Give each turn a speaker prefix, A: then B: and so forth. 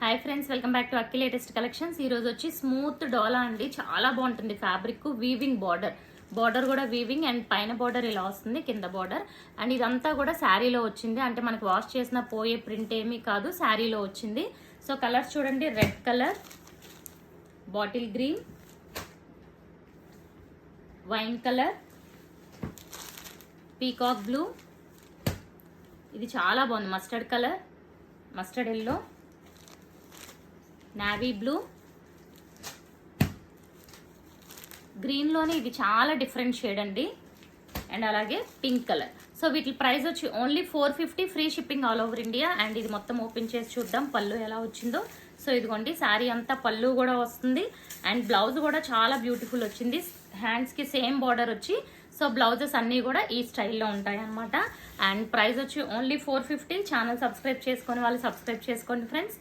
A: Hi friends, welcome back to Akki latest collections. ఈ రోజు వచ్చి స్మూత్ డోలా అండి. చాలా బాగుంటుంది ఫ్యాబ్రిక్. వీవింగ్ బార్డర్ కూడా వీవింగ్ అండ్ పైన బార్డర్ ఇలా వస్తుంది, కింద బార్డర్. అండ్ ఇదంతా కూడా శారీలో వచ్చింది. అంటే మనకి వాష్ చేసిన పోయే ప్రింట్ ఏమీ కాదు, శారీలో వచ్చింది. సో కలర్స్ చూడండి, red colour, bottle green, wine colour, peacock blue, ఇది చాలా బాగుంది, mustard colour, mustard yellow, navy blue, గ్రీన్లోనే ఇది చాలా డిఫరెంట్ షేడ్ అండి. అండ్ అలాగే పింక్ కలర్. సో వీటి ప్రైస్ వచ్చి only 450, free shipping all over India. And ఇది మొత్తం ఓపెన్ చేసి చూద్దాం పళ్ళు ఎలా వచ్చిందో. సో ఇదిగోండి, శారీ అంతా పళ్ళు కూడా వస్తుంది. అండ్ బ్లౌజ్ కూడా చాలా బ్యూటిఫుల్ వచ్చింది. హ్యాండ్స్కి సేమ్ బార్డర్ వచ్చి, సో బ్లౌజెస్ అన్నీ కూడా ఈ స్టైల్లో ఉంటాయి అనమాట. అండ్ ప్రైస్ వచ్చి ఓన్లీ 450. ఛానల్ సబ్స్క్రైబ్ చేసుకొని వాళ్ళు సబ్స్క్రైబ్ చేసుకోండి ఫ్రెండ్స్.